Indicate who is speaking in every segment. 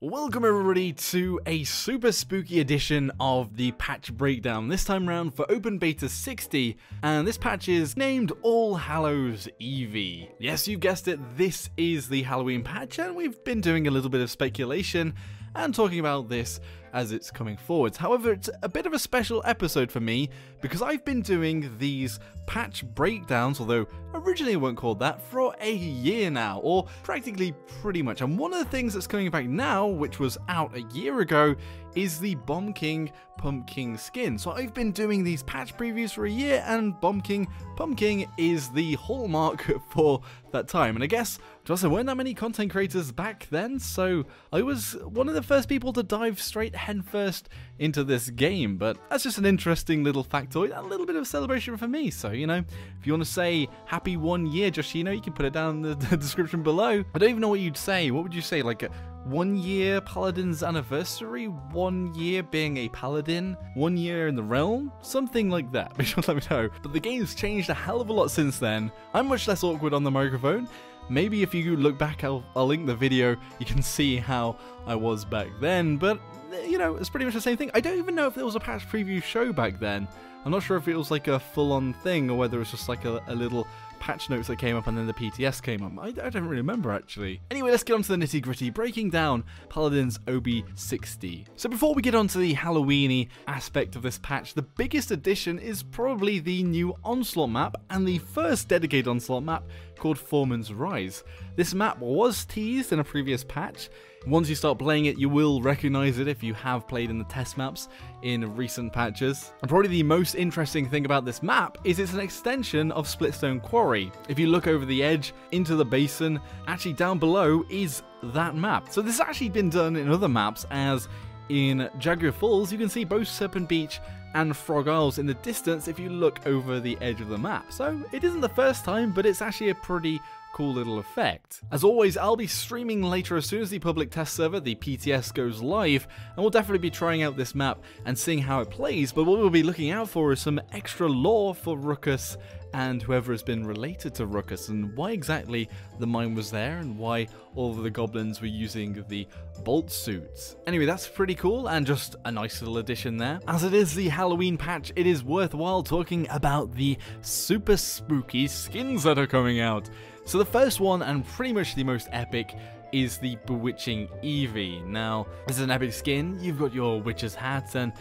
Speaker 1: Welcome everybody to a super spooky edition of the patch breakdown, this time around for Open Beta 60, and this patch is named All Hallows Eve. Yes, you guessed it, this is the Halloween patch, and we've been doing a little bit of speculation and talking about this as it's coming forwards. However, it's a bit of a special episode for me because I've been doing these patch breakdowns, although originally it weren't called that, for a year now, or practically pretty much. And one of the things that's coming back now, which was out a year ago, is the Bomb King Pumpkin skin. So I've been doing these patch previews for a year, and Bomb King Pumpkin is the hallmark for that time. And I guess there weren't that many content creators back then, so I was one of the first people to dive straight headfirst into this game. But that's just an interesting little factoid, a little bit of celebration for me. So, you know, if you want to say happy 1 year, just, you know, you can put it down in the description below. I don't even know what you'd say. What would you say? Like 1 year Paladin's anniversary? 1 year being a Paladin? 1 year in the realm? Something like that. Be sure to let me know. But the game's changed a hell of a lot since then. I'm much less awkward on the microphone. Maybe if you look back, I'll link the video, you can see how I was back then, but, you know, it's pretty much the same thing. I don't even know if there was a patch preview show back then. I'm not sure if it was like a full-on thing, or whether it was just like a little patch notes that came up and then the PTS came up. I don't really remember, actually. Anyway, let's get on to the nitty-gritty, breaking down Paladin's OB60. So before we get on to the Halloween-y aspect of this patch, the biggest addition is probably the new Onslaught map, and the first dedicated Onslaught map called Foreman's Rise. This map was teased in a previous patch. Once you start playing it, you will recognize it if you have played in the test maps in recent patches. And probably the most interesting thing about this map is it's an extension of Splitstone Quarry. If you look over the edge into the basin, actually down below is that map. So this has actually been done in other maps, as in Jaguar Falls, you can see both Serpent Beach and Frog Isles in the distance if you look over the edge of the map. So it isn't the first time, but it's actually a pretty cool little effect. As always, I'll be streaming later as soon as the public test server, the PTS, goes live, and we'll definitely be trying out this map and seeing how it plays, but what we'll be looking out for is some extra lore for Ruckus and whoever has been related to Ruckus, and why exactly the mine was there, and why all of the goblins were using the bolt suits. Anyway, that's pretty cool, and just a nice little addition there. As it is the Halloween patch, it is worthwhile talking about the super spooky skins that are coming out. So the first one, and pretty much the most epic, is the Bewitching Evie. Now, this is an epic skin. You've got your witch's hat, and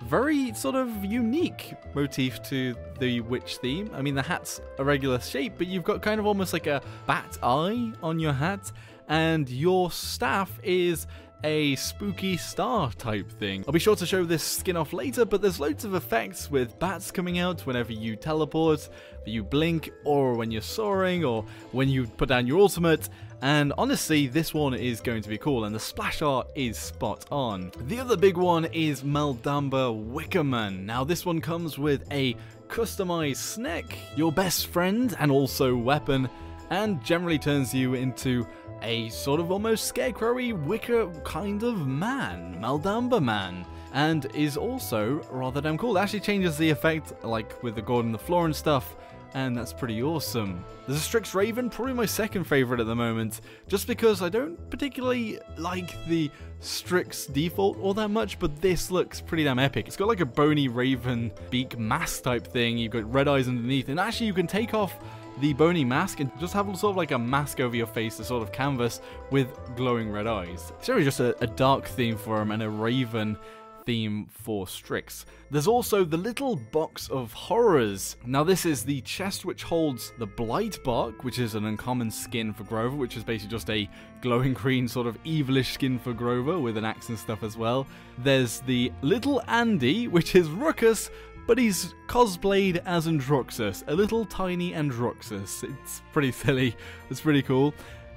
Speaker 1: very sort of unique motif to the witch theme. I mean, the hat's a regular shape, but you've got kind of almost like a bat eye on your hat, and your staff is a spooky star type thing. I'll be sure to show this skin off later, but there's loads of effects with bats coming out whenever you teleport, you blink, or when you're soaring, or when you put down your ultimate. And honestly, this one is going to be cool, and the splash art is spot on. The other big one is Maldamba Wickerman. Now this one comes with a customized Sneck, your best friend and also weapon, and generally turns you into a sort of almost scarecrowy wicker kind of man, Maldamba man, and is also rather damn cool. It actually changes the effect, like with the gold on the floor and stuff, and that's pretty awesome. There's a Strix Raven, probably my second favorite at the moment, just because I don't particularly like the Strix default all that much, but this looks pretty damn epic. It's got like a bony raven beak mask type thing, you've got red eyes underneath, and actually you can take off the bony mask and just have sort of like a mask over your face, a sort of canvas with glowing red eyes. It's really just a dark theme for him and a raven theme for Strix. There's also the little box of horrors. Now this is the chest which holds the Blight Bark, which is an uncommon skin for Grover, which is basically just a glowing green sort of evilish skin for Grover with an axe and stuff as well. There's the little Andy, which is Ruckus, but he's cosplayed as Androxus, a little tiny Androxus. It's pretty silly, it's pretty cool.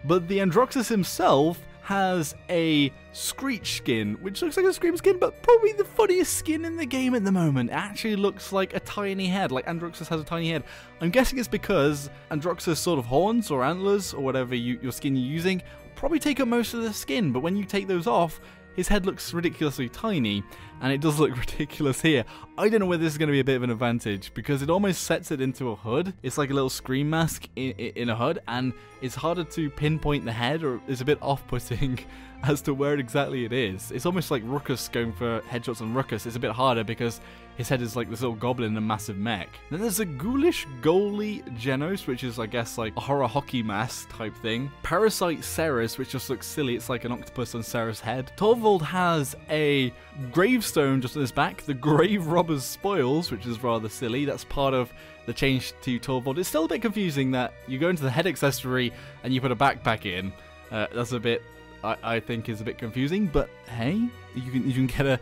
Speaker 1: But the Androxus himself has a Screech skin, which looks like a Scream skin, but probably the funniest skin in the game at the moment. It actually looks like a tiny head, like Androxus has a tiny head. I'm guessing it's because Androxus' sort of horns or antlers, or whatever your skin you're using, probably take up most of the skin, but when you take those off, his head looks ridiculously tiny, and it does look ridiculous here. I don't know whether this is going to be a bit of an advantage, because it almost sets it into a hood. It's like a little scream mask in a hood, and it's harder to pinpoint the head, or it's a bit off-putting as to where exactly it is. It's almost like Ruckus going for headshots on Ruckus. It's a bit harder because his head is like this little goblin in a massive mech. Then there's a ghoulish goalie Genos, which is I guess like a horror hockey mask type thing. Parasite Ceres, which just looks silly. It's like an octopus on Ceres' head. Torvald has a gravestone just on his back. The Grave Robber's Spoils, which is rather silly. That's part of the change to Torvald. It's still a bit confusing that you go into the head accessory and you put a backpack in. That's a bit, I think, is a bit confusing, but hey, you can get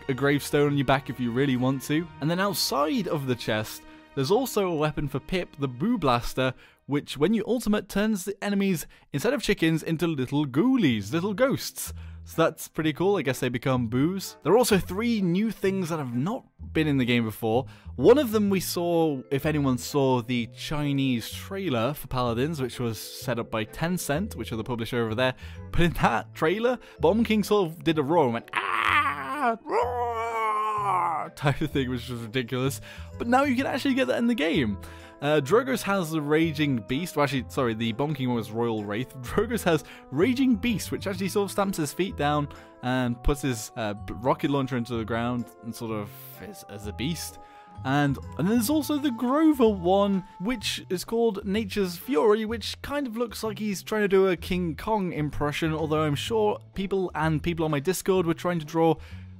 Speaker 1: a gravestone on your back if you really want to. And then outside of the chest, there's also a weapon for Pip, the Boo Blaster, which when you ultimate turns the enemies, instead of chickens, into little ghoulies, little ghosts. So that's pretty cool. I guess they become boos. There are also 3 new things that have not been in the game before. One of them we saw, if anyone saw the Chinese trailer for Paladins, which was set up by Tencent, which are the publisher over there. But in that trailer, Bomb King sort of did a roar and went, ah, roar, type of thing, which was ridiculous. But now you can actually get that in the game. Drogoz has the Raging Beast. Well, actually, sorry, the Bomb King was Royal Wraith. Drogoz has Raging Beast, which actually sort of stamps his feet down and puts his rocket launcher into the ground and sort of is as a beast. And then there's also the Grover one, which is called Nature's Fury, which kind of looks like he's trying to do a King Kong impression, although I'm sure people on my Discord were trying to draw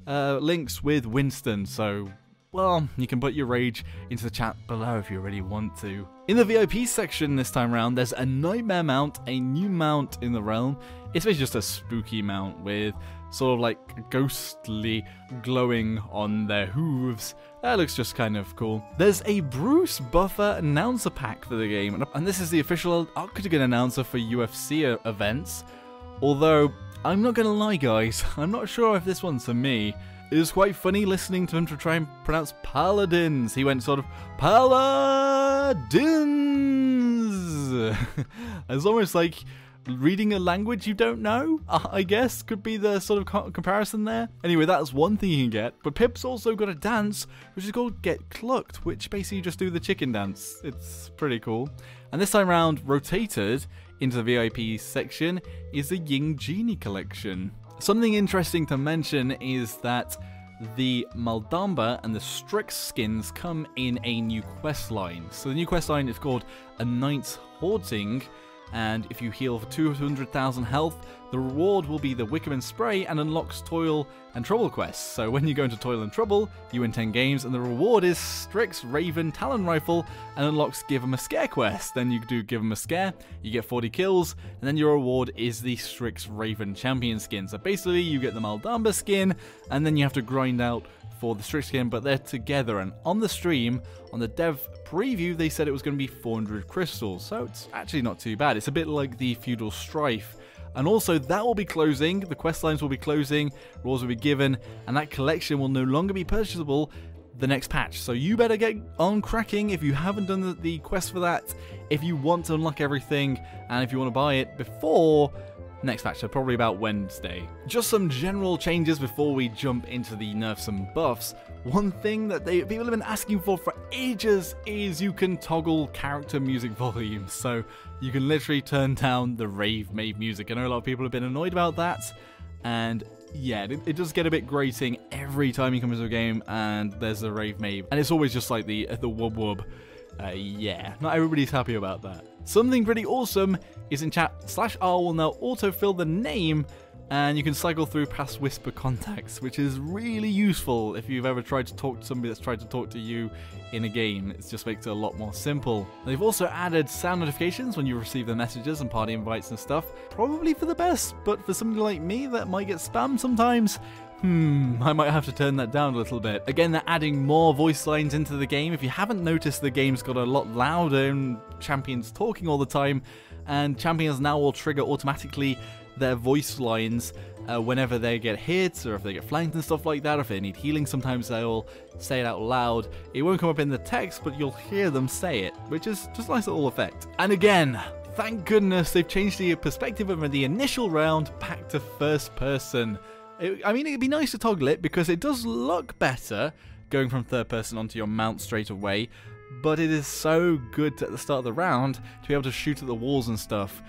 Speaker 1: links with Winston, so well, you can put your rage into the chat below if you really want to. In the VIP section this time around, there's a Nightmare mount, a new mount in the realm. It's basically just a spooky mount with sort of like ghostly glowing on their hooves. That looks just kind of cool. There's a Bruce Buffer announcer pack for the game, and this is the official Octagon announcer for UFC events. Although, I'm not gonna lie guys, I'm not sure if this one's for me. It was quite funny listening to him to try and pronounce Paladins. He went sort of, Paladins! It's almost like reading a language you don't know, I guess, could be the sort of comparison there. Anyway, that's one thing you can get. But Pip's also got a dance, which is called Get Clucked, which basically you just do the chicken dance. It's pretty cool. And this time round, rotated into the VIP section is the Ying Genie collection. Something interesting to mention is that the Maldamba and the Strix skins come in a new quest line. So the new quest line is called A Knight's Haunting, and if you heal for 200,000 health, the reward will be the Wickerman Spray and unlocks Toil and Trouble quests. So when you go into Toil and Trouble, you win 10 games, and the reward is Strix Raven Talon Rifle and unlocks Give 'em a Scare quest. Then you do Give 'em a Scare, you get 40 kills, and then your reward is the Strix Raven Champion skin. So basically you get the Maldamba skin, and then you have to grind out for the Strix skin, but they're together. And on the stream, on the dev preview, they said it was going to be 400 crystals, so it's actually not too bad. It's a bit like the Feudal Strife. And also, that will be closing, the quest lines will be closing, rewards will be given, and that collection will no longer be purchasable the next patch. So you better get on cracking if you haven't done the quest for that, if you want to unlock everything, and if you want to buy it before next patch, so probably about Wednesday. Just some general changes before we jump into the nerfs and buffs. One thing that people have been asking for ages is you can toggle character music volume. So you can literally turn down the rave made music. I know a lot of people have been annoyed about that, and yeah, it does get a bit grating every time you come into a game and there's a rave made, and it's always just like the wub wub. Yeah, not everybody's happy about that. Something pretty awesome is in chat, /R will now autofill the name, and you can cycle through past whisper contacts, which is really useful if you've ever tried to talk to somebody that's tried to talk to you in a game. It just makes it a lot more simple. They've also added sound notifications when you receive the messages and party invites and stuff. Probably for the best, but for somebody like me that might get spammed sometimes, I might have to turn that down a little bit. Again, they're adding more voice lines into the game. If you haven't noticed, the game's got a lot louder and champions talking all the time, and champions now will trigger automatically their voice lines whenever they get hit, or if they get flanked and stuff like that, or if they need healing. Sometimes they'll say it out loud. It won't come up in the text, but you'll hear them say it, which is just a nice little effect. And again, thank goodness they've changed the perspective of the initial round back to first person. I mean, it'd be nice to toggle it because it does look better going from third person onto your mount straight away, but it is so good at the start of the round to be able to shoot at the walls and stuff.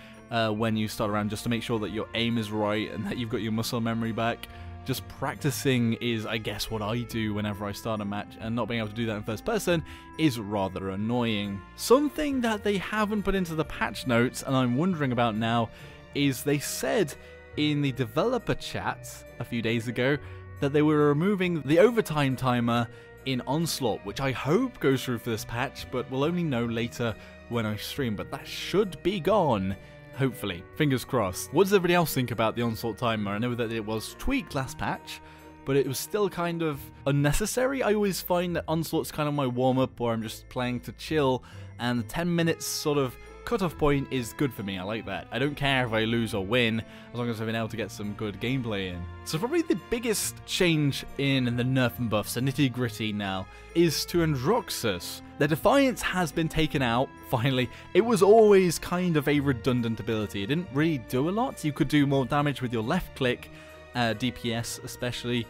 Speaker 1: when you start around, just to make sure that your aim is right and that you've got your muscle memory back. Just practicing is, I guess, what I do whenever I start a match, and not being able to do that in first person is rather annoying. Something that they haven't put into the patch notes, and I'm wondering about now, is they said in the developer chat a few days ago that they were removing the overtime timer in Onslaught, which I hope goes through for this patch, but we'll only know later when I stream, but that should be gone. Hopefully. Fingers crossed. What does everybody else think about the Onslaught timer? I know that it was tweaked last patch, but it was still kind of unnecessary. I always find that Onslaught's kind of my warm-up, or I'm just playing to chill, and the 10 minutes sort of cutoff point is good for me. I like that. I don't care if I lose or win, as long as I've been able to get some good gameplay in. So probably the biggest change in the nerf and buffs, the nitty-gritty now, is to Androxus. The Defiance has been taken out, finally. It was always kind of a redundant ability. It didn't really do a lot. You could do more damage with your left click, DPS especially,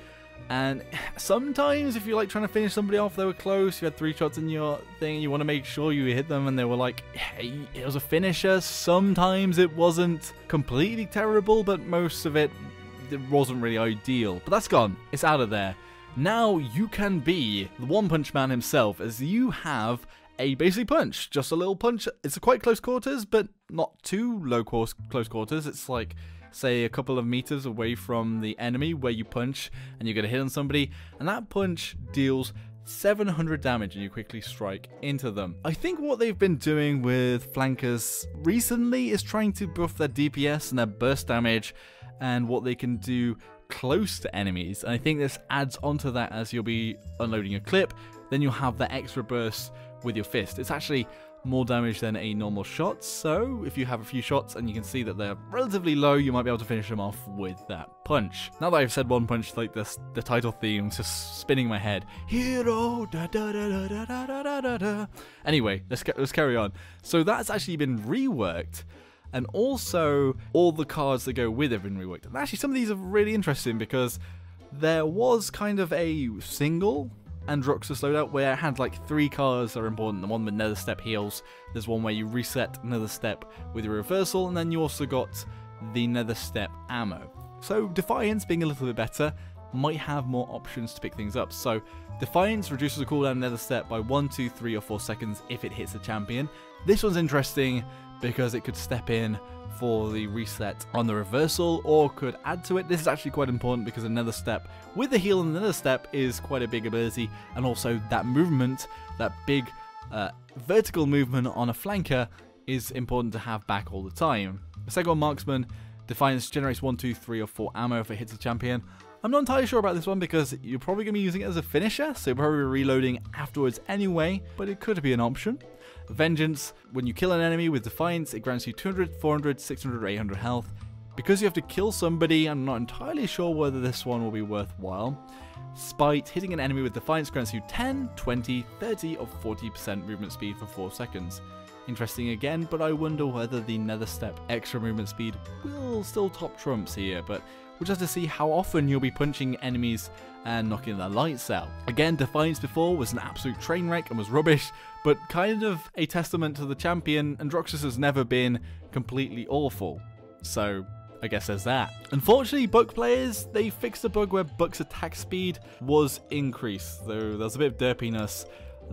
Speaker 1: and sometimes if you're like trying to finish somebody off, they were close, you had 3 shots in your thing, you want to make sure you hit them and they were like, hey, it was a finisher. Sometimes it wasn't completely terrible, but most of it wasn't really ideal. But that's gone. It's out of there. Now you can be the One Punch Man himself, as you have a basic punch. Just a little punch. It's a quite close quarters, but not too low close quarters. It's like, say, a couple of meters away from the enemy where you punch and you get a hit on somebody, and that punch deals 700 damage and you quickly strike into them. I think what they've been doing with flankers recently is trying to buff their DPS and their burst damage and what they can do close to enemies, and I think this adds onto that as you'll be unloading a clip. Then you'll have that extra burst with your fist. It's actually more damage than a normal shot, so if you have a few shots and you can see that they're relatively low, you might be able to finish them off with that punch. Now that I've said one punch like this, the title theme's just spinning my head. Hero, da da da da da da da da da. Anyway, let's carry on. So that's actually been reworked, and also all the cards that go with it have been reworked. And actually some of these are really interesting because there was kind of a single Androxus loadout where it had like 3 cards that are important. The one with Nether Step heals, there's one where you reset Nether Step with your reversal, and then you also got the Nether Step ammo. So Defiance, being a little bit better, might have more options to pick things up. So Defiance reduces the cooldown Nether Step by 1, 2, 3 or 4 seconds if it hits the champion. This one's interesting because it could step in for the reset on the reversal, or could add to it. This is actually quite important because Another Step with the heal and Another Step is quite a big ability, and also that movement, that big vertical movement on a flanker is important to have back all the time. The second one, Marksman, Defiance generates 1, 2, 3 or 4 ammo if it hits a champion. I'm not entirely sure about this one because you're probably going to be using it as a finisher, so you're probably reloading afterwards anyway, but it could be an option. Vengeance, when you kill an enemy with Defiance, it grants you 200, 400, 600, 800 health. Because you have to kill somebody, I'm not entirely sure whether this one will be worthwhile. Spite, hitting an enemy with Defiance grants you 10, 20, 30 or 40% movement speed for 4 seconds. Interesting again, but I wonder whether the Nether Step extra movement speed will still top trumps here, but we'll just have to see how often you'll be punching enemies and knocking their lights out. Again, Defiance before was an absolute train wreck and was rubbish, but kind of a testament to the champion. Androxus has never been completely awful, so I guess there's that. Unfortunately, Buck players, they fixed a bug where Buck's attack speed was increased, though there's a bit of derpiness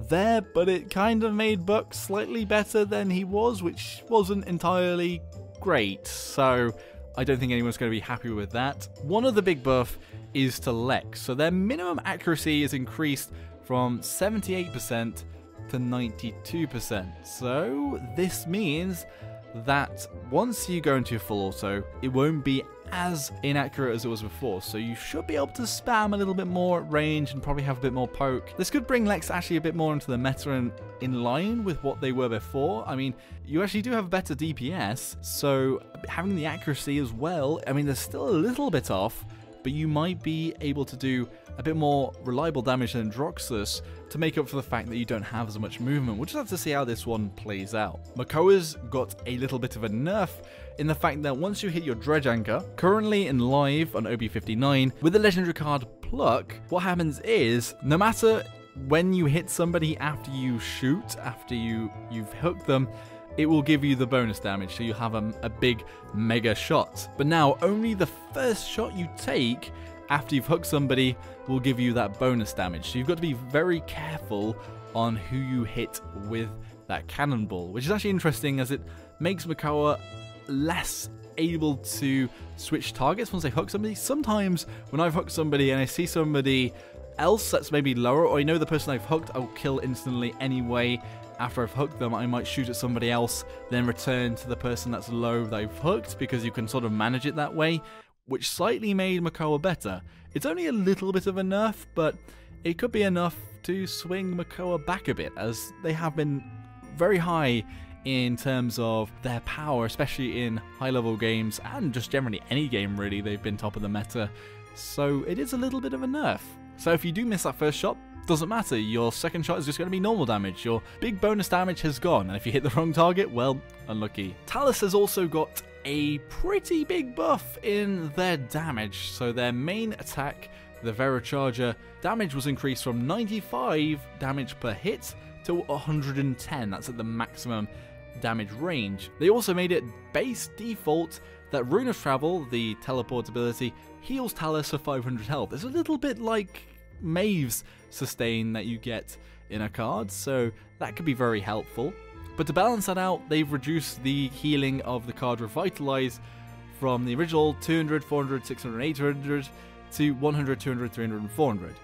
Speaker 1: there, but it kind of made Buck slightly better than he was, which wasn't entirely great, so I don't think anyone's going to be happy with that. One of the big buff is to Lex, so their minimum accuracy is increased from 78% to 92%, so this means that once you go into your full auto, it won't be as inaccurate as it was before, so you should be able to spam a little bit more at range and probably have a bit more poke. This could bring Lex actually a bit more into the meta and in line with what they were before. I mean, you actually do have better DPS, so having the accuracy as well, I mean, there's still a little bit off, but you might be able to do a bit more reliable damage than Androxus to make up for the fact that you don't have as much movement. We'll just have to see how this one plays out. Makoa's got a little bit of a nerf in the fact that once you hit your Dredge Anchor, currently in live on OB59, with the legendary card Pluck, what happens is, no matter when you hit somebody after you shoot, after you've hooked them, it will give you the bonus damage, so you have a big mega shot. But now, only the first shot you take after you've hooked somebody will give you that bonus damage. So you've got to be very careful on who you hit with that cannonball, which is actually interesting as it makes Makoa less able to switch targets once they hook somebody. Sometimes when I've hooked somebody and I see somebody else that's maybe lower, or I know the person I've hooked I'll kill instantly anyway, after I've hooked them I might shoot at somebody else, then return to the person that's low that I've hooked, because you can sort of manage it that way, which slightly made Makoa better. It's only a little bit of a nerf, but it could be enough to swing Makoa back a bit, as they have been very high in terms of their power, especially in high-level games, and just generally any game really, they've been top of the meta. So it is a little bit of a nerf. So if you do miss that first shot, doesn't matter, your second shot is just going to be normal damage. Your big bonus damage has gone, and if you hit the wrong target, well, unlucky. Talus has also got a pretty big buff in their damage. So their main attack, the Veracharger, damage was increased from 95 damage per hit to 110. That's at the maximum damage range. They also made it base default that Rune of Travel, the teleport ability, heals Talus for 500 health. It's a little bit like Maeve's sustain that you get in a card, so that could be very helpful. But to balance that out, they've reduced the healing of the card Revitalize from the original 200, 400, 600, 800 to 100, 200, 300, and 400.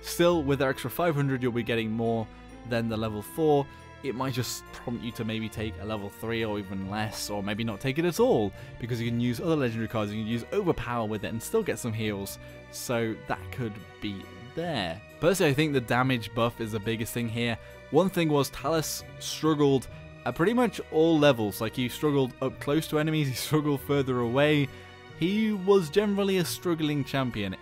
Speaker 1: Still, with their extra 500, you'll be getting more than the level 4. It might just prompt you to maybe take a level 3 or even less, or maybe not take it at all, because you can use other legendary cards, you can use Overpower with it and still get some heals, so that could be there. Personally, I think the damage buff is the biggest thing here. One thing was Talus struggled at pretty much all levels. Like, he struggled up close to enemies, he struggled further away. He was generally a struggling champion.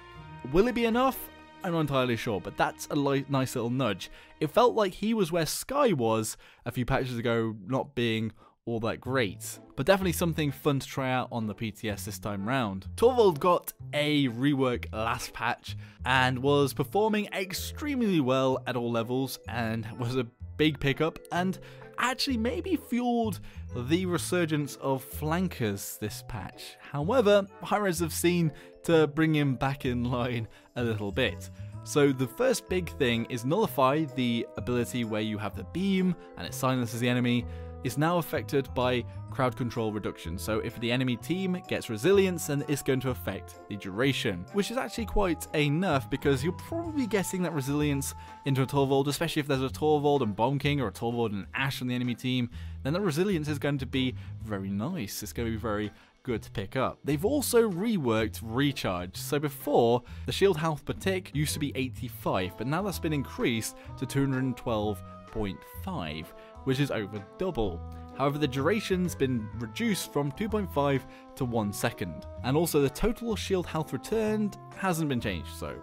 Speaker 1: Will it be enough? I'm not entirely sure, but that's a nice little nudge. It felt like he was where Sky was a few patches ago, not being all that great. But definitely something fun to try out on the PTS this time round. Torvald got a rework last patch and was performing extremely well at all levels, and was a big pickup, and actually maybe fueled the resurgence of flankers this patch. However, Hi-Rez have seen to bring him back in line a little bit. So the first big thing is Nullify, the ability where you have the beam and it silences the enemy, is now affected by crowd control reduction. So if the enemy team gets resilience, then it's going to affect the duration, which is actually quite a nerf, because you're probably getting that resilience into a Torvald, especially if there's a Torvald and Bomb King or a Torvald and Ashe on the enemy team, then the resilience is going to be very nice. It's going to be very good to pick up. They've also reworked Recharge. So before, the shield health per tick used to be 85, but now that's been increased to 212.5, which is over double. However, the duration's been reduced from 2.5 to 1 second. And also the total shield health returned hasn't been changed, so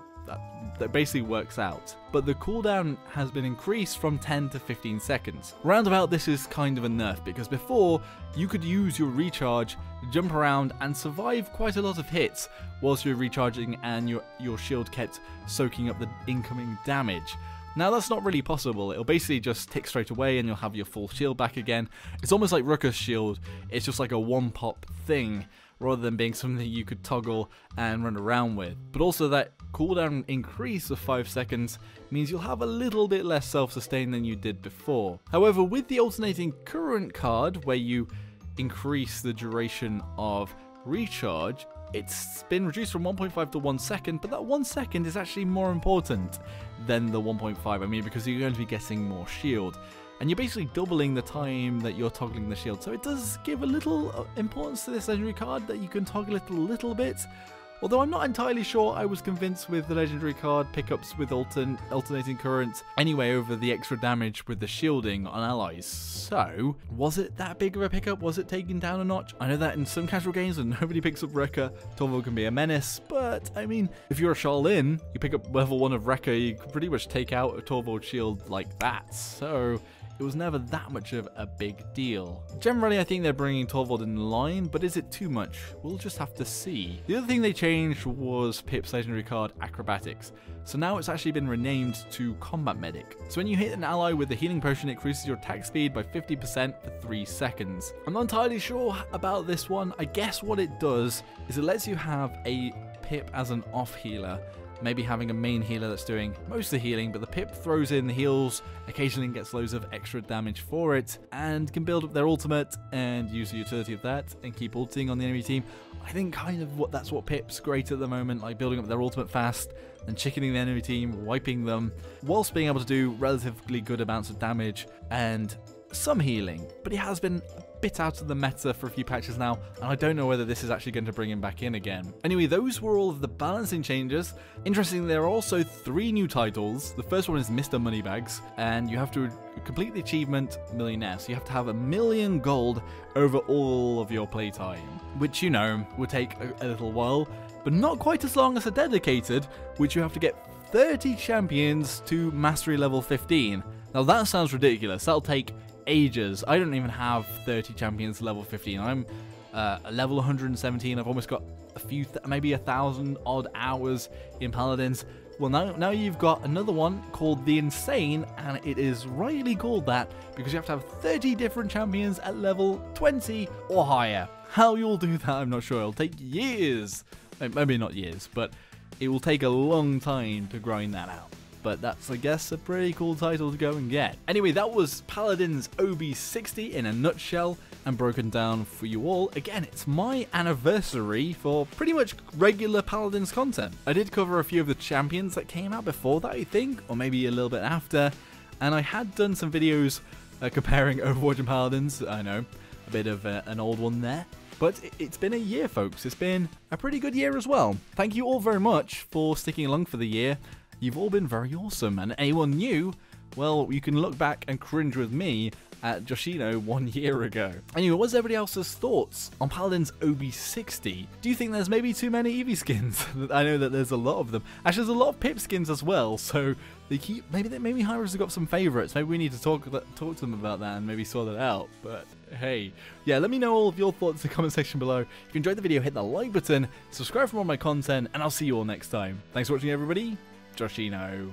Speaker 1: that basically works out. But the cooldown has been increased from 10 to 15 seconds. Roundabout, this is kind of a nerf, because before you could use your recharge, jump around and survive quite a lot of hits whilst you're recharging, and your shield kept soaking up the incoming damage. Now that's not really possible. It'll basically just tick straight away and you'll have your full shield back again. It's almost like Rucka's shield. It's just like a one pop thing, rather than being something you could toggle and run around with. But also that cooldown increase of 5 seconds means you'll have a little bit less self-sustain than you did before. However, with the alternating current card, where you increase the duration of recharge, it's been reduced from 1.5 to 1 second, but that 1 second is actually more important than the 1.5, I mean, because you're going to be getting more shield. And you're basically doubling the time that you're toggling the shield, so it does give a little importance to this legendary card that you can toggle it a little bit. Although I'm not entirely sure, I was convinced with the legendary card pickups with alternating current anyway over the extra damage with the shielding on allies. So, was it that big of a pickup? Was it taken down a notch? I know that in some casual games when nobody picks up Rekka, Torvald can be a menace, but I mean, if you're a Shaolin, you pick up level 1 of Rekka, you can pretty much take out a Torvald shield like that. So, it was never that much of a big deal. Generally, I think they're bringing Torvald in line, but is it too much? We'll just have to see. The other thing they changed was Pip's legendary card, Acrobatics. So now it's actually been renamed to Combat Medic. So when you hit an ally with a healing potion, it increases your attack speed by 50% for 3 seconds. I'm not entirely sure about this one. I guess what it does is it lets you have a Pip as an off healer. Maybe having a main healer that's doing most of the healing, but the Pip throws in the heals, occasionally gets loads of extra damage for it, and can build up their ultimate and use the utility of that and keep ulting on the enemy team. I think kind of that's what Pip's great at the moment, like building up their ultimate fast, and chickening the enemy team, wiping them, whilst being able to do relatively good amounts of damage and some healing. But he has been a bit out of the meta for a few patches now, and I don't know whether this is actually going to bring him back in again. Anyway, those were all of the balancing changes. Interestingly, there are also 3 new titles. The first one is Mr. Moneybags, and you have to complete the achievement Millionaire. So you have to have 1,000,000 gold over all of your playtime, which, you know, would take a little while, but not quite as long as a Dedicated, which you have to get 30 champions to mastery level 15. Now that sounds ridiculous. That'll take ages. I don't even have 30 champions level 15. I'm level 117. I've almost got maybe 1,000 odd hours in Paladins. Well, now you've got another one called the Insane, and it is rightly called that because you have to have 30 different champions at level 20 or higher. How you'll do that, I'm not sure. It'll take years. Maybe not years, but it will take a long time to grind that out. But that's, I guess, a pretty cool title to go and get. Anyway, that was Paladins OB60 in a nutshell and broken down for you all. Again, it's my anniversary for pretty much regular Paladins content. I did cover a few of the champions that came out before that, I think, or maybe a little bit after. And I had done some videos comparing Overwatch and Paladins. I know, a bit of an old one there. But it's been a year, folks. It's been a pretty good year as well. Thank you all very much for sticking along for the year. You've all been very awesome, and anyone new, well, you can look back and cringe with me at Joshino 1 year ago. Anyway, what's everybody else's thoughts on Paladins OB60? Do you think there's maybe too many Eevee skins? I know that there's a lot of them. Actually, there's a lot of Pip skins as well, so they keep maybe Hi-Rez have got some favorites. Maybe we need to talk to them about that and maybe sort it out. But hey, yeah, let me know all of your thoughts in the comment section below. If you enjoyed the video, hit the like button, subscribe for more of my content, and I'll see you all next time. Thanks for watching, everybody. Joshino.